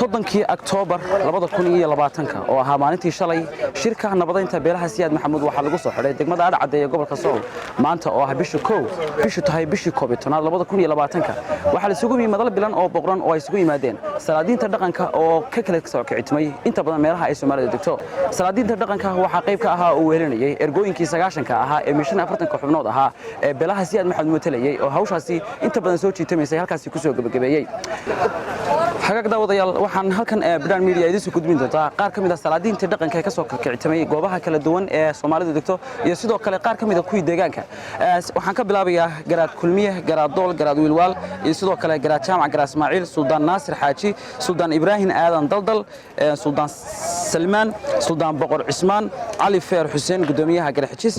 soddonkii Oktoobar 2020 oo ahaa maalintii shalay shirka nabadaynta beelaha Siyaad Maxamuud waxaa lagu soo xiray degmada Adcad ee gobolka Sool maanta oo ah bisha 1 bishu tahay bishii 11 2020 waxaa la isugu yimid madal bilan oo boqran oo ay isugu yimaadeen salaadiinta dhaqanka oo ka kala soo kicitmay inta badan meelaha ay Soomaalida degto salaadiinta dhaqanka waxaa qayb ka ahaa oo weelinayay ergooyinkii 9ka ahaa ee mishan 40 xubnood ahaa ee beelaha Siyaad Maxamuud matalayay oo hawshaasi inta badan soo jiitamaysay halkaas ku soo gabagabeeyay hagaagda wadayaal waxaan halkan Brand Media idin soo gudbin doontaa qaar kamid ah salaadiinta dhaqanka ee ka soo kicitmay goobaha kala duwan ee Soomaalida degto iyo sidoo kale qaar kamid ah kuwii deegaanka waxaan ka bilaabayaa garaad kulmiye garaad dool garaad wiilwaal iyo sidoo kale garaad jaamac garaad Ismaaciil Suldaan Naasir Xaaji Suldaan Ibraahin Aadan Daldal Suldaan Salmaan Suldaan Boqor Cismaan Ali Feer Xuseen gudoomiyaha Garxijis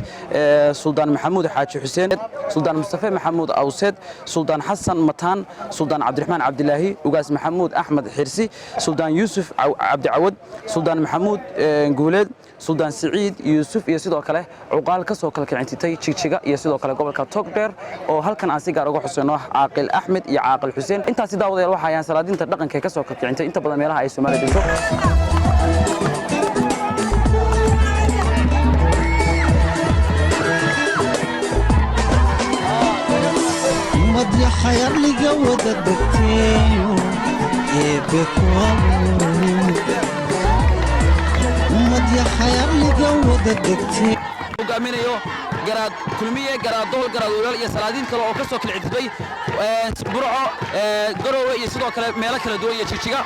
Suldaan Maxamuud Xaaji Xuseen Suldaan Mustafa Maxamuud Awseed Suldaan Xasan Mataan Suldaan Cabdiraxmaan Cabdilaahi ugaas Maxamuud Axmed Xirsi Suldaan Yuusuf Cabdi Cawad Suldaan Maxamuud Guuleed Suldaan Saciid Yuusuf iyo sidoo kale cuqaal ka soo kala kicintay Jigjiga iyo sidoo kale gobolka Togdheer oo halkan aan si gaar uga xuseyno Caaqil Axmed iyo Caaqil Xuseen intaasi daawadayaal waxa ay salaadiinta dhaqanka ka soo kala kicintay inta badan meelaha ay Soomaalida degto مدي حير لي جود الدكتين مدي حير لي جود الدكتين hogaaminayo garaad kulmiye garaad dool garaad wiilal iyo salaadiin kale oo ka soo kala cidbay burco garowe iyo sidoo kale meelo kala duwan iyo Jigjiga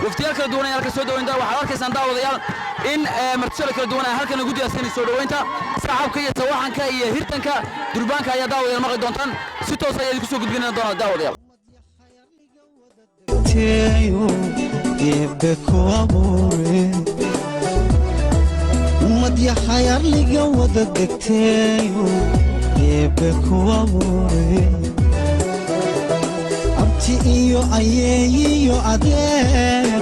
waftiyaal kala duwan ay halka soo dhaweynta waxa arkaysan daawadayaal in martiyo kala duwan ay halkan ugu diyaarsan soo dhaweynta saxaabka iyo tawaxanka iyo hirtanka durbaanka ayaa daawadayaal maqli doontaan si toos ah ay ku soo gudbinayaan doonaan daawadayaal مدي حير لي جود الدكتين يبكوابوري أبتي إيو أييو أدير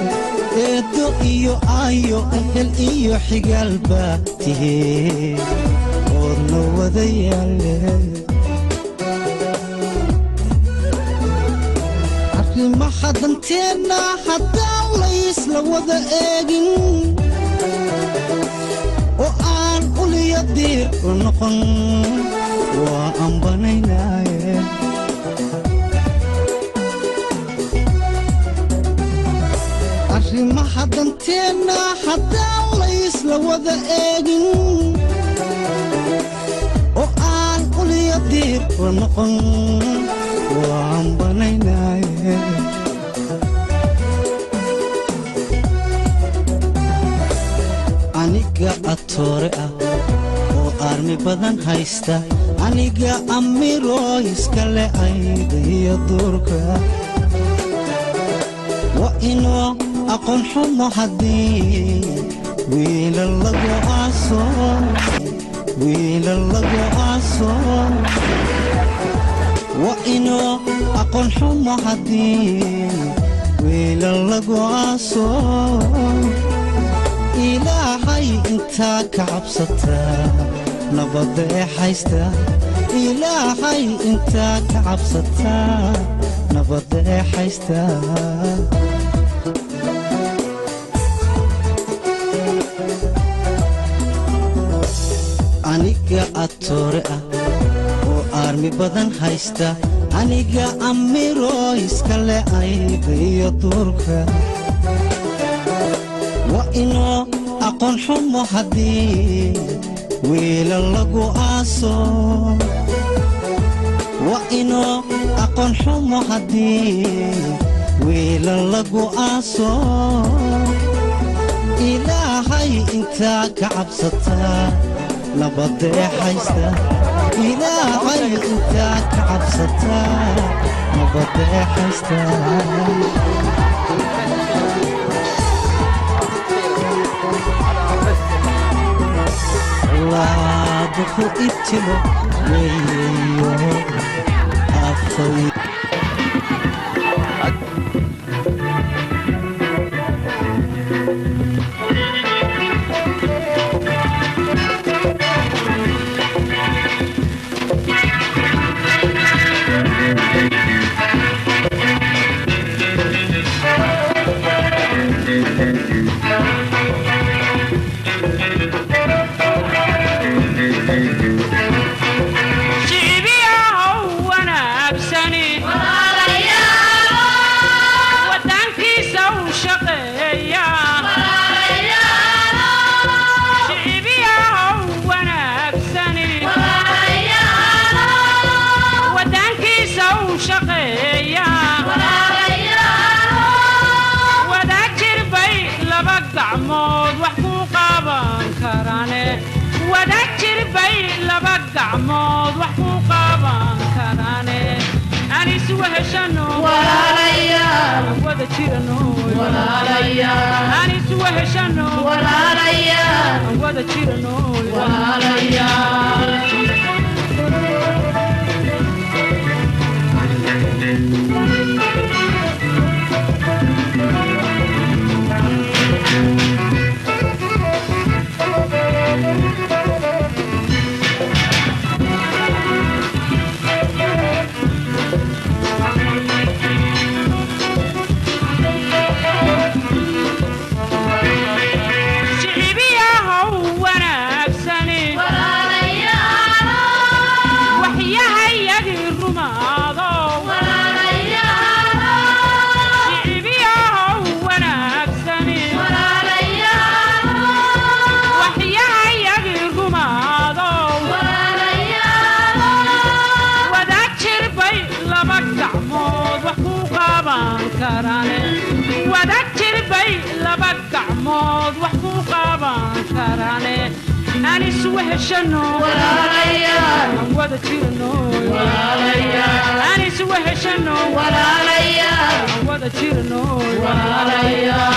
إدو إيو أيو أهل إيو حقال باتيه ورنو وذيالي عقلي ما حدنتينا حتى الله يسلو وذا إيجن وأن أولي الدير ونقن وأن بنيناي عشري ما حدنتينا حتى الله يسلو ذا إيجن وأن أولي الدير ونقن وأن بنيناي aniga atoore ah oo armi badan haysta aniga amiro iskale aydiyo durka wa inoo aqoon xumo haddii wiilal lagu aaso wa inoo aqoon xumo haddii wiilal lagu aaso إلهي انت كعبستا نبض حيستا إلهي انت كعبستا نبض حيستا أنيقا أطورئة وآرمي بدن حيستا أنيقا أميرو إسكالي أيدي يدوركا وإنه أقول حمو حدي ويلا لقو آسو وإنه أقول حمو حدي ويلا لقو آسو إلهي انت كعبستا نبضي حيستا إلهي انت كعبستا نبضي حيستا دخو ابتلو ويو أفوي gacmood wax ku qaban karane anis waheshano walaalayaal wada jirano walaalayaal anis waheshano walaalayaal wada jirano walaalayaal anis waheshano walaalayaal wada jirano walaalayaal anis waheshano walaalayaal wada jirano walaalayaal